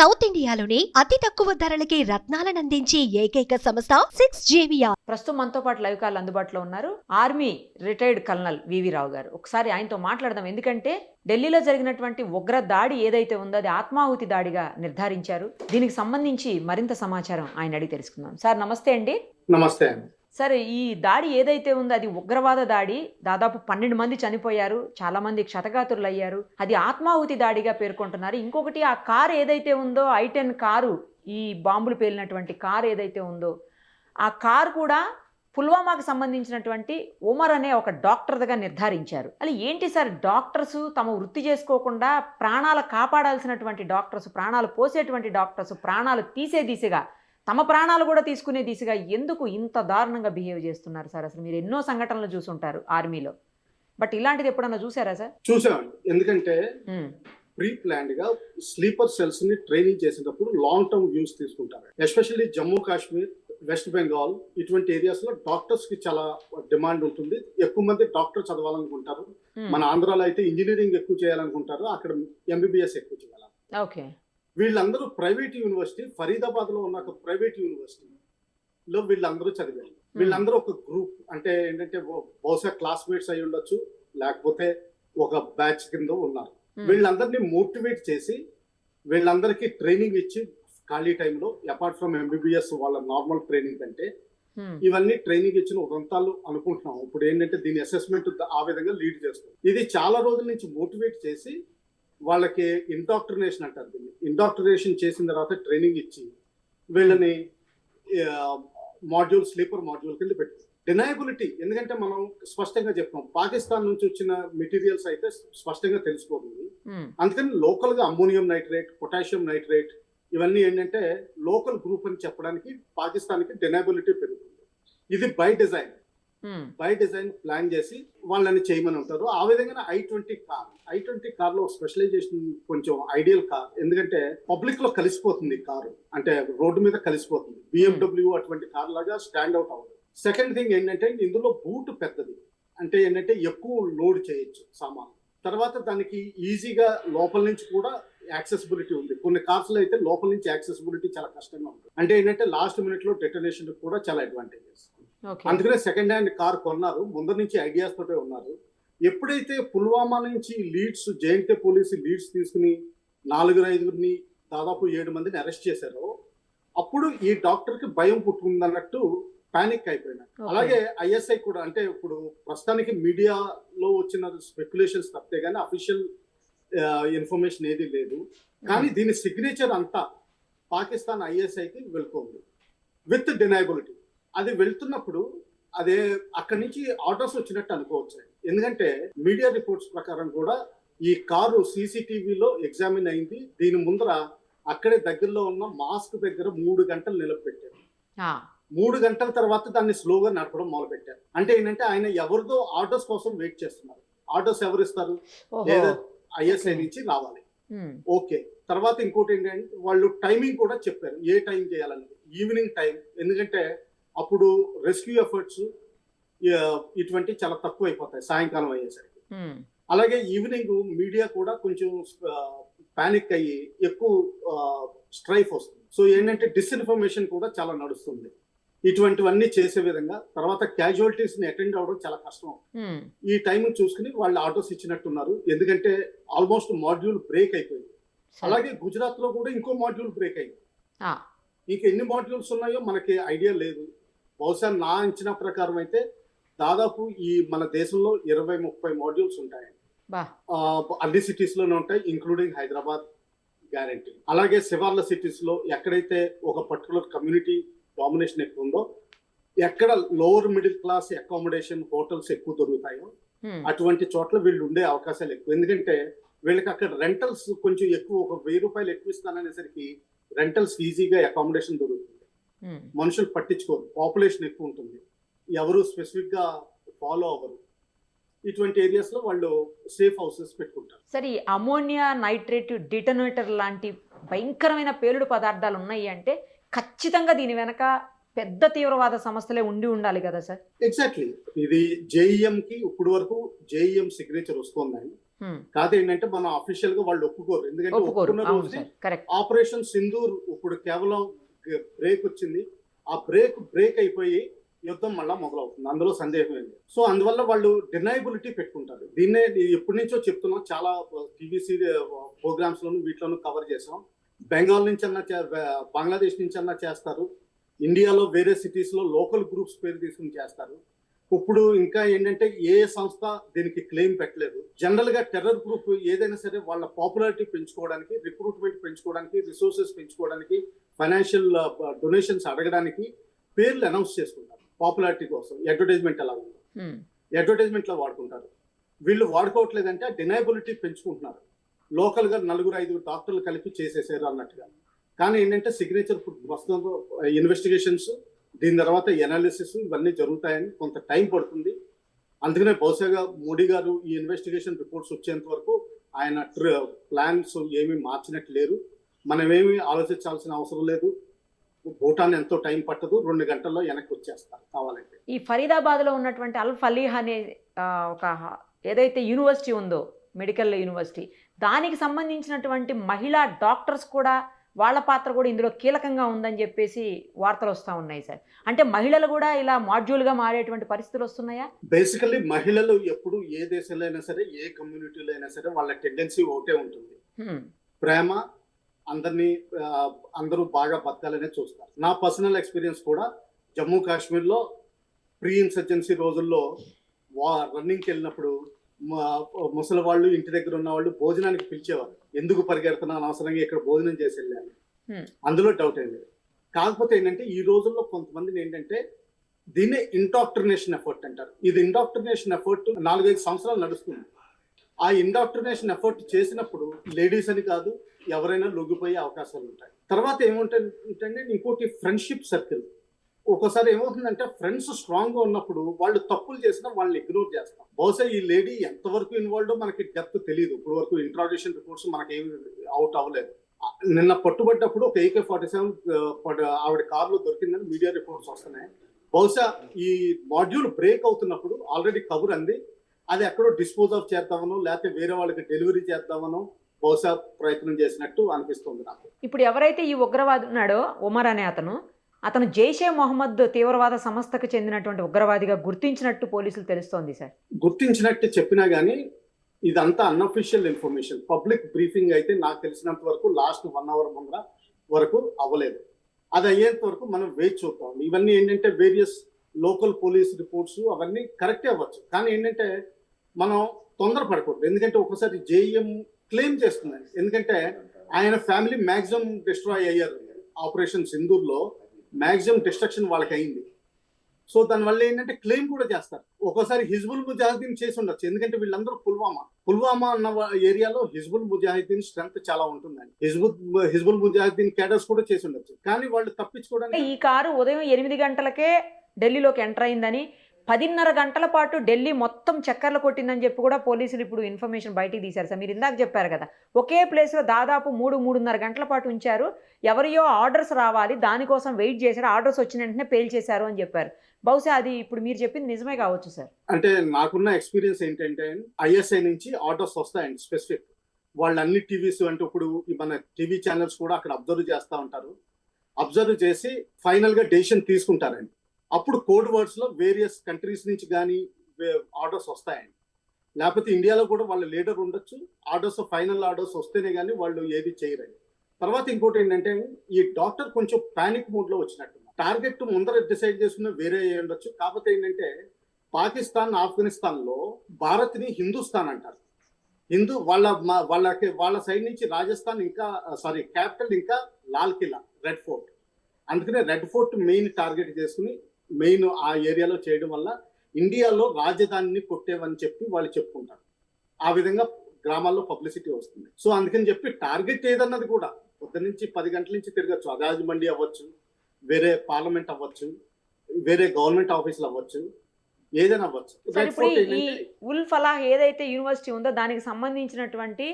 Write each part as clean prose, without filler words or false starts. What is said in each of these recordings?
South ఇండియాలోని అతి తక్కువ ధరలకి రత్నాలనందించే ఏకైక సంస్థ 6JVR. ప్రస్తుతం మనతో పాటు లైవ్ కాల్ అందుబాటులో ఉన్నారు ఆర్మీ రిటైర్డ్ కల్నల్ వివి రావు గారు. ఒకసారి ఆయనతో మాట్లాడదాం. ఎందుకంటే ఢిల్లీలో జరిగినటువంటి ఉగ్ర దాడి ఏదైతే ఉందో అది ఆత్మాహుతి దాడిగా నిర్ధారించారు. దీనికి సంబంధించి మరింత సమాచారం ఆయన అడిగి తెలుసుకుందాం. సార్ నమస్తే అండి. నమస్తే అండి. సరే, ఈ దాడి ఏదైతే ఉందో అది ఉగ్రవాద దాడి. దాదాపు 12 మంది చనిపోయారు, చాలా మంది క్షతగాతులు అయ్యారు. అది ఆత్మాహుతి దాడిగా పేర్కొంటున్నారు. ఇంకొకటి, ఆ కారు ఏదైతే ఉందో i10 కారు, ఈ బాంబులు పేలినటువంటి కారు ఏదైతే ఉందో ఆ కారు కూడా పుల్వామాకు సంబంధించినటువంటి ఉమర్ అనే ఒక డాక్టర్గా నిర్ధారించారు. అది ఏంటి సార్, డాక్టర్స్ తమ వృత్తి చేసుకోకుండా ప్రాణాలు కాపాడాల్సినటువంటి డాక్టర్స్, ప్రాణాలు పోసేటువంటి డాక్టర్స్ ప్రాణాలు తీసే దిశగా, తమ ప్రాణాలు కూడా తీసుకునే దిశగా ఎందుకు ఇంత దారుణంగా బిహేవ్ చేస్తున్నారు సార్? అసలు మీరు ఎన్నో సంఘటనలు చూసుంటారు ఆర్మీలో, బట్ ఇలాంటిది ఎప్పుడన్నా చూసారా సార్? చూసామండి. ఎందుకంటే ప్రీ ప్లాన్డ్ గా స్లీపర్ సెల్స్ ని ట్రైనింగ్ చేసేటప్పుడు లాంగ్ టర్మ్ వ్యూస్ తీసుకుంటారు. ఎస్పెషల్లీ జమ్మూ కాశ్మీర్, వెస్ట్ బెంగాల్ ఇటువంటి ఏరియాస్ లో డాక్టర్స్ కి చాలా డిమాండ్ ఉంటుంది. ఎక్కువ మంది డాక్టర్ చదవాలనుకుంటారు. మన ఆంధ్రాలో అయితే ఇంజనీరింగ్ ఎక్కువ చేయాలనుకుంటారు, అక్కడ MBBS ఎక్కువ చేయాలి. ఓకే. వీళ్ళందరూ ప్రైవేట్ యూనివర్సిటీ, ఫరీదాబాద్ లో ఉన్న ఒక ప్రైవేట్ యూనివర్సిటీలో వీళ్ళందరూ చదివారు. వీళ్ళందరూ ఒక గ్రూప్, అంటే ఏంటంటే బహుశా క్లాస్మేట్స్ అయి ఉండొచ్చు, లేకపోతే ఒక బ్యాచ్ కింద ఉన్నారు. వీళ్ళందరినీ మోటివేట్ చేసి వీళ్ళందరికీ ట్రైనింగ్ ఇచ్చి ఖాళీ టైంలో, అపార్ట్ ఫ్రమ్ MBBS వాళ్ళ నార్మల్ ట్రైనింగ్ కంటే ఇవన్నీ ట్రైనింగ్ ఇచ్చిన ఉదంతాలు అనుకుంటున్నాం. ఇప్పుడు ఏంటంటే దీని అసెస్మెంట్ ఆ విధంగా లీడ్ చేస్తుంది. ఇది చాలా రోజుల నుంచి మోటివేట్ చేసి వాళ్ళకి ఇండాక్ట్రినేషన్ అంటారు. దీన్ని ఇండాక్ట్రినేషన్ చేసిన తర్వాత ట్రైనింగ్ ఇచ్చి వీళ్ళని మాడ్యూల్, స్లీపర్ మాడ్యూల్ కింద పెట్టారు. డినయబిలిటీ, ఎందుకంటే మనం స్పష్టంగా చెప్తాం, పాకిస్తాన్ నుంచి వచ్చిన మెటీరియల్స్ అయితే స్పష్టంగా తెలిసిపోతుంది. అందుకని లోకల్ గా అమ్మోనియం నైట్రేట్, పొటాషియం నైట్రేట్ ఇవన్నీ ఏంటంటే లోకల్ గ్రూప్ అని చెప్పడానికి పాకిస్తాన్ కి డినయబిలిటీ పెరుగుతుంది. ఇది బై డిజైన్ ప్లాన్ చేసి వాళ్ళని చేయమని ఉంటారు. ఆ విధంగా i20 కార్ లో స్పెషలైజేషన్ కొంచెం ఐడియల్ కార్, ఎందుకంటే పబ్లిక్ లో కలిసిపోతుంది కారు, అంటే రోడ్డు మీద కలిసిపోతుంది. BMW అటువంటి కార్ లాగా స్టాండ్ అవుట్ అవ్వదు. సెకండ్ థింగ్ ఏంటంటే ఇందులో బూట్ పెద్దది, అంటే ఏంటంటే ఎక్కువ లోడ్ చేయొచ్చు సామాన్. తర్వాత దానికి ఈజీగా లోపల నుంచి కూడా యాక్సెసిబిలిటీ ఉంది. కొన్ని కార్స్ లో అయితే లోపల నుంచి యాక్సెసిబిలిటీ చాలా కష్టంగా ఉంటుంది. అంటే ఏంటంటే లాస్ట్ మినిట్ లో డెటనేషన్ కూడా చాలా అడ్వాంటేజెస్. అందుకనే సెకండ్ హ్యాండ్ కార్ కొన్నారు. ముందర నుంచి ఐడియాస్ తోటే ఉన్నారు. ఎప్పుడైతే పుల్వామా నుంచి లీడ్స్, JNK పోలీసు లీడ్స్ తీసుకుని 4-5 దాదాపు 7 మందిని అరెస్ట్ చేశారో అప్పుడు ఈ డాక్టర్ కి భయం పుట్టుకుందన్నట్టు పానిక్ అయిపోయినారు. అలాగే ISI కూడా, అంటే ఇప్పుడు ప్రస్తుతానికి మీడియాలో వచ్చిన స్పెక్యులేషన్స్ తప్పితే కానీ అఫీషియల్ ఇన్ఫర్మేషన్ ఏది లేదు. కానీ దీని సిగ్నేచర్ అంతా పాకిస్తాన్ ISIకి వెళ్తుంది విత్ డినయబిలిటీ. అది వెళ్తున్నప్పుడు అదే అక్కడి నుంచి ఆర్డర్స్ వచ్చినట్టు అనుకోవచ్చు. ఎందుకంటే మీడియా రిపోర్ట్స్ ప్రకారం కూడా ఈ కారు CCTVలో ఎగ్జామిన్ అయింది. దీని ముందర అక్కడే దగ్గరలో ఉన్న మాస్క్ దగ్గర 3 గంటలు నిలబెట్టారు. 3 గంటల తర్వాత దాన్ని స్లోగా నడపడం మొదలు పెట్టారు. అంటే ఏంటంటే ఆయన ఎవరిదో ఆర్డర్స్ కోసం వెయిట్ చేస్తున్నారు. ఆర్డర్స్ ఎవరు ఇస్తారు? లేదా ISI నుంచి రావాలి. ఓకే. తర్వాత ఇంకోటి ఏంటంటే వాళ్ళు టైమింగ్ కూడా చెప్పారు, ఏ టైం చేయాలని. ఈవినింగ్ టైం, ఎందుకంటే అప్పుడు రెస్క్యూ ఎఫర్ట్స్ ఇటువంటి చాలా తక్కువ అయిపోతాయి సాయంకాలం అయ్యేసరికి. అలాగే ఈవినింగ్ మీడియా కూడా కొంచెం పానిక్ అయ్యి ఎక్కువ స్ట్రైఫ్ వస్తుంది. సో ఏంటంటే డిస్ఇన్ఫర్మేషన్ కూడా చాలా నడుస్తుంది. ఇటువంటివన్నీ చేసే విధంగా తర్వాత క్యాజువాలిటీస్ ని అటెండ్ అవ్వడం చాలా కష్టం. ఈ టైం చూసుకుని వాళ్ళు ఆర్డర్స్ ఇచ్చినట్టున్నారు. ఎందుకంటే ఆల్మోస్ట్ మాడ్యూల్ బ్రేక్ అయిపోయింది. అలాగే గుజరాత్ లో కూడా ఇంకో మాడ్యూల్ బ్రేక్ అయింది. ఇంకా ఎన్ని మాడ్యూల్స్ ఉన్నాయో మనకి ఐడియా లేదు. బహుశా నా అంచనా ప్రకారం అయితే దాదాపు ఈ మన దేశంలో 20-30 మాడ్యూల్స్ ఉంటాయి. అన్ని సిటీస్ లోనే ఉంటాయి, ఇంక్లూడింగ్ హైదరాబాద్ గ్యారంటీ. అలాగే శివార్ల సిటీస్ లో ఎక్కడైతే ఒక పర్టికులర్ కమ్యూనిటీ డామినేషన్ ఎక్కువ ఉందో, ఎక్కడ lower middle class accommodation hotels ఎక్కువ దొరుకుతాయో అటువంటి చోట్ల వీళ్ళు ఉండే అవకాశాలు ఎక్కువ. ఎందుకంటే వీళ్ళకి అక్కడ రెంటల్స్ కొంచెం ఎక్కువ, ఒక 1000 రూపాయలు ఎక్కువ ఇస్తాననేసరికి రెంటల్స్ ఈజీగా అకామిడేషన్ దొరుకుతుంది. మనుషులు పట్టించుకోరు, పాపులేషన్ ఎక్కువ ఉంటుంది, ఎవరు స్పెసిఫిక్ గా ఫాలో అవ్వరు. ఇటువంటి ఏరియాస్ లో వాళ్ళు సేఫ్ హౌసెస్ పెట్టుకుంటారు. సరే, అమోనియా నైట్రేట్ డిటోనేటర్ లాంటి భయంకరమైన పేలుడు పదార్థాలు ఉన్నాయి అంటే ఖచ్చితంగా దీని వెనక పెద్ద తీవ్రవాద సమస్యలే ఉండాలి కదా సార్? ఎగ్జాక్ట్లీ. ఇది JEM కి ఇప్పుడు వరకు JEM సిగ్నేచర్ వస్తుందని కాదు ఏంటంటే మనం అఫీషియల్ గా వాళ్ళు ఒప్పుకోరు. ఎందుకంటే ఒప్పుకున్న రోజు ఆపరేషన్ సింధూర్ ఇప్పుడు కేవలం బ్రేక్ వచ్చింది, ఆ బ్రేక్ అయిపోయి యుద్ధం మళ్ళా మొదలవుతుంది, అందులో సందేహం ఏంటి. సో అందువల్ల వాళ్ళు డినైబిలిటీ పెట్టుకుంటారు. దీన్నే ఎప్పటి నుంచో చెప్తున్నాం, చాలా టీవీ ప్రోగ్రామ్స్ లోను వీటిలోనూ కవర్ చేసాం. బెంగాల్ నుంచి అన్నా బంగ్లాదేశ్ నుంచి అన్నా చేస్తారు, ఇండియాలో వేరే సిటీస్ లో లోకల్ గ్రూప్స్ పేరు తీసుకుని చేస్తారు. ఇప్పుడు ఇంకా ఏంటంటే ఏ సంస్థ దీనికి క్లెయిమ్ పెట్టలేదు. జనరల్ గా టెర్రర్ గ్రూప్ ఏదైనా సరే వాళ్ళ పాపులారిటీ పెంచుకోవడానికి, రిక్రూట్మెంట్ పెంచుకోవడానికి, రిసోర్సెస్ పెంచుకోవడానికి, ఫైనాన్షియల్ డొనేషన్స్ అడగడానికి పేర్లు అనౌన్స్ చేసుకుంటారు. పాపులారిటీ కోసం అడ్వర్టైజ్మెంట్ ఎలా ఉందో అడ్వర్టైజ్మెంట్ లో వాడుకుంటారు. వీళ్ళు వాడుకోవట్లేదంటే డినైబిలిటీ పెంచుకుంటున్నారు. లోకల్ గా 4-5 డాక్టర్లు కలిపి చేసేసారు అన్నట్టుగా. కానీ ఏంటంటే సిగ్నేచర్ ప్రస్తుతం ఇన్వెస్టిగేషన్స్, దీని తర్వాత ఎనాలిసిస్ ఇవన్నీ జరుగుతాయని కొంత టైం పడుతుంది. అందుకనే బహుశా మోడీ గారు ఈ ఇన్వెస్టిగేషన్ రిపోర్ట్స్ వచ్చేంత వరకు ఆయన ప్లాన్స్ ఏమీ మార్చినట్టు లేరు. మనమేమి ఆలోచించాల్సిన అవసరం లేదు. భూటాన్ ఎంతో టైం పట్టదు, 2 గంటల్లో వెనక్కి వచ్చేస్తారు కావాలంటే. ఈ ఫరీదాబాద్ లో ఉన్నటువంటి అల్ ఫలీహ్ అనే ఒక ఏదైతే యూనివర్సిటీ ఉందో, మెడికల్ యూనివర్సిటీ, దానికి సంబంధించినటువంటి మహిళా డాక్టర్స్ కూడా వాళ్ళ పాత్ర కూడా ఇందులో కీలకంగా ఉందని చెప్పేసి వార్తలు వస్తూ ఉన్నాయి సార్. అంటే మహిళలు కూడా ఇలా మాడ్యూల్గా మారేటువంటి పరిస్థితులు వస్తున్నాయా? బేసికల్లీ మహిళలు ఎప్పుడు ఏ దేశంలో అయినా సరే, ఏ కమ్యూనిటీలో అయినా సరే వాళ్ళ టెండెన్సీ ఒకటే ఉంటుంది, ప్రేమ, అందరూ బాగా బతకాలనే చూస్తారు. నా పర్సనల్ ఎక్స్పీరియన్స్ కూడా జమ్మూ కాశ్మీర్లో ప్రీ ఇన్సర్జెన్సీ రోజుల్లో రన్నింగ్కి వెళ్ళినప్పుడు ముసలి వాళ్ళు ఇంటి దగ్గర ఉన్న వాళ్ళు భోజనానికి పిలిచేవారు. ఎందుకు పరిగెడుతున్నా, అనవసరంగా ఇక్కడ భోజనం చేసి వెళ్ళాను, అందులో డౌట్ ఏం లేదు. కాకపోతే ఏంటంటే ఈ రోజుల్లో కొంతమందిని ఏంటంటే దీన్నే ఇండాక్ట్రినేషన్ ఎఫర్ట్ అంటారు. ఇది ఇండాక్ట్రినేషన్ ఎఫర్ట్ 4-5 సంవత్సరాలు నడుస్తుంది. ఆ ఇండాక్ట్రినేషన్ ఎఫర్ట్ చేసినప్పుడు లేడీస్ అని కాదు, ఎవరైనా లొంగిపోయే అవకాశాలు ఉంటాయి. తర్వాత ఏముంటుందంటే ఇంకోటి ఫ్రెండ్షిప్ సర్కిల్. ఒక్కోసారి ఏమవుతుందంటే ఫ్రెండ్స్ స్ట్రాంగ్ గా ఉన్నప్పుడు వాళ్ళు తప్పులు చేసినా వాళ్ళని ఇగ్నోర్ చేస్తాం. బహుశా ఈ లేడీ ఎంతవరకు ఇన్వాల్వ్ మనకి డెప్త్ తెలియదు. ఇప్పుడు వరకు ఇంట్రాగేషన్ రిపోర్ట్స్ మనకేమి అవుట్ అవ్వలేదు. నిన్న పట్టుబడ్డప్పుడు ఒక AK-47 ఆవిడ కారులో దొరికిందని మీడియా రిపోర్ట్స్ వస్తున్నాయి. బహుశా ఈ మాడ్యూల్ బ్రేక్ అవుతున్నప్పుడు ఆల్రెడీ కబుర్ అంది, అది ఎక్కడో డిస్పోజ్ ఆఫ్ చేద్దామనో లేకపోతే వేరే వాళ్ళకి డెలివరీ చేద్దామనో బహుశా ప్రయత్నం చేసినట్టు అనిపిస్తుంది నాకు. ఇప్పుడు ఎవరైతే ఈ ఉగ్రవాది ఉన్నాడో ఉమర్ అనే అతను జైషే మొహమ్మద్ తీవ్రవాద సంస్థకు చెందినటువంటి ఉగ్రవాదిగా గుర్తించినట్టు పోలీసులు తెలుస్తోంది సార్. గుర్తించినట్టు చెప్పినా గానీ ఇదంతా అన్అఫీషియల్ ఇన్ఫర్మేషన్. పబ్లిక్ బ్రీఫింగ్ అయితే నాకు తెలిసినంత వరకు లాస్ట్ 1 అవర్ ముందర వరకు అవ్వలేదు. అది అయ్యేంత వరకు మనం వేచి చూద్దాం. ఇవన్నీ ఏంటంటే వేరియస్ లోకల్ పోలీస్ రిపోర్ట్స్ అవన్నీ కరెక్టే అవ్వచ్చు, కానీ ఏంటంటే మనం తొందరపడకూడదు. ఎందుకంటే ఒకసారి JEM క్లెయిమ్ చేస్తున్నాయి, ఎందుకంటే ఆయన ఫ్యామిలీ మ్యాక్సిమం డిస్ట్రాయ్ అయ్యారు. ఆపరేషన్ సింధూర్లో మ్యాక్సిమం డిస్ట్రక్షన్ వాళ్ళకి అయింది. సో దానివల్ల ఏంటంటే క్లెయిమ్ కూడా చేస్తారు. ఒక్కోసారి హిజ్బుల్ ముజాహిదీన్ చేసి ఉండొచ్చు, ఎందుకంటే వీళ్ళందరూ పుల్వామా అన్న ఏరియాలో హిజ్బుల్ ముజాహిదీన్ స్ట్రెంత్ చాలా ఉంటుందండి. హిజ్బుల్ ముజాహిదీన్ క్యాడర్స్ కూడా చేసి ఉండొచ్చు, కానీ వాళ్ళు తప్పించుకోవడానికి. ఈ కారు ఉదయం 8 గంటలకే ఢిల్లీలోకి ఎంటర్ అయిందని, 10:30 గంటల పాటు ఢిల్లీ మొత్తం చక్కర్లు కొట్టిందని చెప్పి కూడా పోలీసులు ఇప్పుడు ఇన్ఫర్మేషన్ బయటికి తీశారు సార్. మీరు ఇందాక చెప్పారు కదా, ఒకే ప్లేస్లో దాదాపు 3-3:30 గంటల పాటు ఉంచారు, ఎవరియో ఆర్డర్స్ రావాలి దానికోసం వెయిట్ చేశారు, ఆర్డర్స్ వచ్చిన వెంటనే పేల్ చేశారు అని చెప్పారు. బహుశా అది ఇప్పుడు మీరు చెప్పింది నిజమే కావచ్చు సార్. అంటే నాకున్న ఎక్స్పీరియన్స్ ఏంటంటే ISI నుంచి ఆర్డర్స్ వస్తాయండి స్పెసిఫిక్. వాళ్ళు అన్ని టీవీస్ అంటే ఇప్పుడు మన టీవీ ఛానల్స్ కూడా అక్కడ అబ్జర్వ్ చేస్తూ ఉంటారు. అబ్జర్వ్ చేసి ఫైనల్ గా డెసిషన్ తీసుకుంటారండి. అప్పుడు కోడ్ వర్డ్స్ లో వేరియస్ కంట్రీస్ నుంచి కానీ ఆర్డర్స్ వస్తాయండి. లేకపోతే ఇండియాలో కూడా వాళ్ళ లీడర్ ఉండొచ్చు, ఆర్డర్స్ ఫైనల్ ఆర్డర్స్ వస్తేనే కానీ వాళ్ళు ఏది చేయరండి. తర్వాత ఇంకోటి ఏంటంటే ఈ డాక్టర్ కొంచెం పానిక్ మూడ్ లో వచ్చినట్టు, టార్గెట్ ముందర డిసైడ్ చేసుకున్న వేరే ఉండొచ్చు. కాకపోతే ఏంటంటే పాకిస్తాన్, ఆఫ్ఘనిస్తాన్ లో భారత్ ని హిందుస్థాన్ అంటారు. వాళ్ళ సైడ్ నుంచి రాజస్థాన్ ఇంకా క్యాపిటల్ ఇంకా లాల్ కిలా, రెడ్ ఫోర్ట్. అందుకనే రెడ్ ఫోర్ట్ మెయిన్ టార్గెట్ చేసుకుని మెయిన్ ఆ ఏరియాలో చేయడం వల్ల ఇండియాలో రాజధానిని కొట్టేవని చెప్పి వాళ్ళు చెప్పుకుంటారు. ఆ విధంగా గ్రామాల్లో పబ్లిసిటీ వస్తుంది. సో అందుకని చెప్పి టార్గెట్ ఏదన్నది కూడా పొద్దున్న నుంచి 10 గంటల నుంచి తిరగచ్చు. అదాజ్ మండి అవ్వచ్చు, వేరే పార్లమెంట్ అవ్వచ్చు, వేరే గవర్నమెంట్ ఆఫీసులు అవ్వచ్చు, ఏదైనా అవ్వచ్చు. ఈ ఉల్ ఫలాహ్ ఏదైతే యూనివర్సిటీ ఉందో దానికి సంబంధించినటువంటి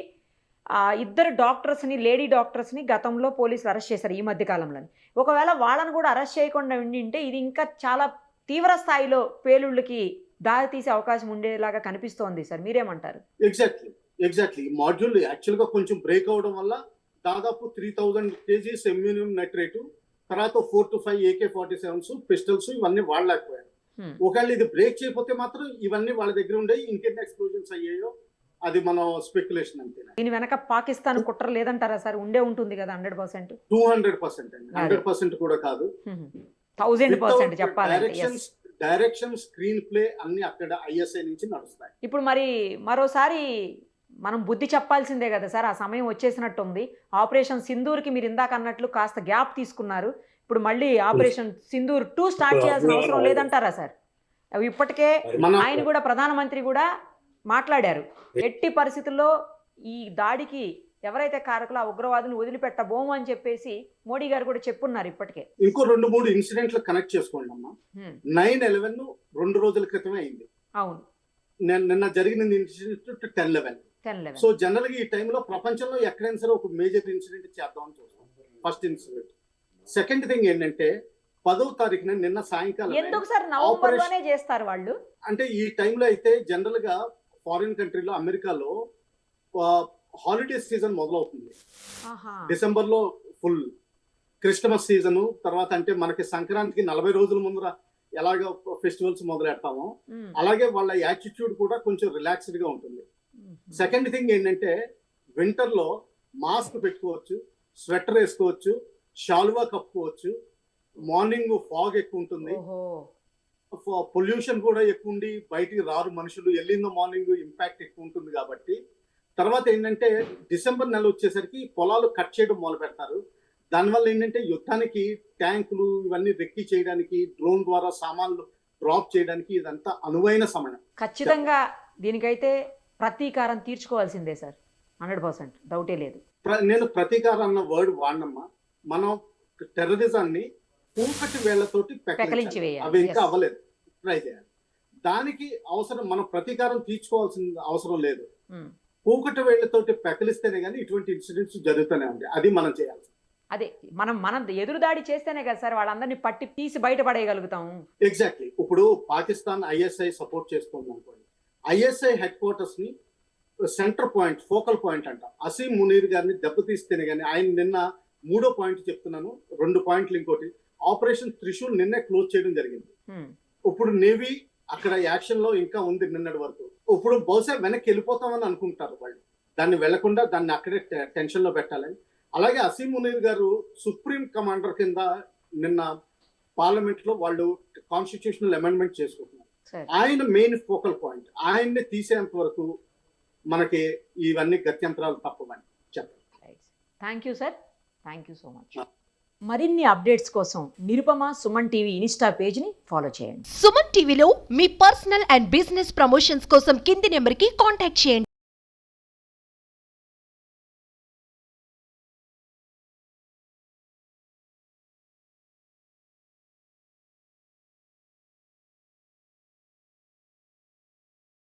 2 డాక్టర్స్ని, లేడీ డాక్టర్స్ని గతంలో పోలీసులు అరెస్ట్ చేశారు ఈ మధ్య కాలంలో. ఒకవేళ వాళ్ళని కూడా అరెస్ట్ చేయకుండా ఉండింటే ఇది ఇంకా చాలా తీవ్ర స్థాయిలో పేలుళ్ళకి దారి తీసే అవకాశం ఉండేలాగా కనిపిస్తోంది సార్, మీరేమంటారు? ఎగ్జాక్ట్లీ. ఎగ్జాక్ట్లీ మాడ్యూల్ యాక్చువల్ గా కొంచెం బ్రేక్ అవడం వల్ల దాదాపు 3000 kgs అమ్యూనియం నైట్రేట్, తర్వాత 4 to 5 AK-47s పిస్టల్స్ ఇవన్నీ వాడలేకపోయారు. ఒకవేళ ఇది బ్రేక్ చేయకపోతే మాత్రం ఇవన్నీ వాళ్ళ దగ్గర ఉండే ఇంకెన్ని ఎక్స్ప్లోజన్స్ అయ్యాయో అది మనం స్పెక్యులేషన్ అంతే. దీని వెనక పాకిస్తాన్ కుట్ర లేదంటారా సార్? ఉండే ఉంటుంది కదా 100%. 200% అండి, 100% కూడా కాదు, 1000% చెప్పాలంటే. డైరెక్షన్, స్క్రీన్ ప్లే అన్ని అక్కడ ISI నుంచి నడుస్తాయి. ఇప్పుడు మరి మరోసారి మనం బుద్ధి చెప్పాల్సిందే కదా సార్, ఆ సమయం వచ్చేసినట్టుంది. ఆపరేషన్ సింధూర్కి మీరు ఇందాక అన్నట్లు కాస్త గ్యాప్ తీసుకున్నారు, ఇప్పుడు మళ్ళీ ఆపరేషన్ సింధూర్ 2 స్టార్ట్ చేయాల్సిన అవసరం లేదంటారా సార్? అవి ఇప్పటికే ఆయన కూడా ప్రధానమంత్రి కూడా మాట్లాడారు, ఎట్టి పరిస్థితుల్లో ఈ దాడికి ఎవరైతే కారకులు ఆ ఉగ్రవాదులు వదిలిపెట్టబోము అని చెప్పేసి మోడీ గారు కూడా చెప్పున్నారు ఇప్పటికే. ఇంకో 2-3 ఇన్సిడెంట్లు కనెక్ట్ చేసుకోండి అమ్మా. 9/11 2 రోజుల క్రితమే అయింది. అవును, నిన్న జరిగిన ఇన్సిడెంట్ 10/11. సో జనరల్ గా ఈ టైంలో ప్రపంచంలో ఎక్కడైనా సరే ఒక మేజర్ ఇన్సిడెంట్ చేద్దామని చూస్తాం. First incident. సెకండ్ థింగ్ ఏంటంటే 10వ తారీఖున నిన్న సాయంకాలం. ఎందుకు సార్ నవంబర్ లోనే చేస్తారు వాళ్ళు? అంటే ఈ టైంలో అయితే జనరల్ గా ఫారిన్ కంట్రీలో, అమెరికాలో హాలిడే సీజన్ మొదలవుతుంది. డిసెంబర్ లో ఫుల్ క్రిస్టమస్ సీజన్, తర్వాత అంటే మనకి సంక్రాంతికి 40 రోజుల ముందర ఎలాగ ఫెస్టివల్స్ మొదలెడతామో అలాగే వాళ్ళ యాటిట్యూడ్ కూడా కొంచెం రిలాక్స్డ్ గా ఉంటుంది. సెకండ్ థింగ్ ఏంటంటే వింటర్ లో మాస్క్ పెట్టుకోవచ్చు, స్వెటర్ వేసుకోవచ్చు, షాల్వా కప్పుకోవచ్చు. మార్నింగ్ ఫాగ్ ఎక్కువ ఉంటుంది, పొల్యూషన్ కూడా ఎక్కువ ఉండి బయటికి రారు మనుషులు, ఎర్లీన్ ద మార్నింగ్ ఇంపాక్ట్ ఎక్కువ ఉంటుంది కాబట్టి. తర్వాత ఏంటంటే డిసెంబర్ నెల వచ్చేసరికి పొలాలు కట్ చేయడం మొదలు పెడతారు. దానివల్ల ఏంటంటే యుద్ధానికి ట్యాంకులు ఇవన్నీ రెక్కి చేయడానికి, డ్రోన్ ద్వారా సామాన్లు డ్రాప్ చేయడానికి ఇదంతా అనువైన సమయం. ఖచ్చితంగా దీనికైతే ప్రతీకారం తీర్చుకోవాల్సిందే సార్, 100% డౌటే లేదు. నేను ప్రతీకారం అన్న వర్డ్ వాడినమ్మా. మనం టెర్రరిజాన్ని కూకటి వేళ్లతోటి పెకలించి వేయాలి, అవి ఇంకా అవ్వలేదు, ట్రై చేయాలి. దానికి అవసరం మనం ప్రతీకారం తీర్చుకోవాల్సిన అవసరం లేదు. కూకటి వేళ్లతోటి పెకలిస్తేనే కానీ ఇటువంటి ఇన్సిడెంట్స్ జరుగుతూనే ఉంటాయి. అది మనం చేయాలి. అదే మనం ఎదురుదాడి చేస్తేనే కదా సార్ వాళ్ళందరినీ పట్టి తీసి బయటపడేయగలుగుతాము. ఎగ్జాక్ట్లీ. ఇప్పుడు పాకిస్తాన్ ISI సపోర్ట్ చేస్తుంది అనుకోండి, ISI హెడ్ క్వార్టర్స్ ని సెంటర్ పాయింట్, ఫోకల్ పాయింట్ అంటాం. అసీం మునీర్ గారిని దెబ్బతీస్తేనే కానీ, ఆయన నిన్న 3వ పాయింట్ చెప్తున్నాను, 2 పాయింట్లు. ఇంకోటి ఆపరేషన్ త్రిశూల్ నిన్నే క్లోజ్ చేయడం జరిగింది. ఇప్పుడు నేవీ అక్కడ యాక్షన్ లో ఇంకా ఉంది నిన్నటి వరకు. ఇప్పుడు బహుశా వెనక్కి వెళ్ళిపోతామని అనుకుంటారు వాళ్ళు, దాన్ని వెళ్లకుండా దాన్ని అక్కడే టెన్షన్ లో పెట్టాలని. అలాగే అసీం మునీర్ గారు సుప్రీం కమాండర్ కింద నిన్న పార్లమెంట్ లో వాళ్ళు కాన్స్టిట్యూషనల్ అమెండ్మెంట్ చేసుకుంటున్నారు. ఆయన మెయిన్ ఫోకల్ పాయింట్. ఆయన్ని తీసేంత వరకు మనకి ఇవన్నీ గత్యంతరాలు తప్పవని చెప్పండి. Thank you sir, thank you so much. మరిన్ని అప్డేట్స్ కోసం నిరుపమ సుమన్ టీవీ ఇన్స్టా పేజ్ని ఫాలో చేయండి. సుమన్ టీవీలో మీ పర్సనల్ అండ్ బిజినెస్ ప్రమోషన్స్ కోసం కింది నెంబర్కి కాంటాక్ట్ చేయండి.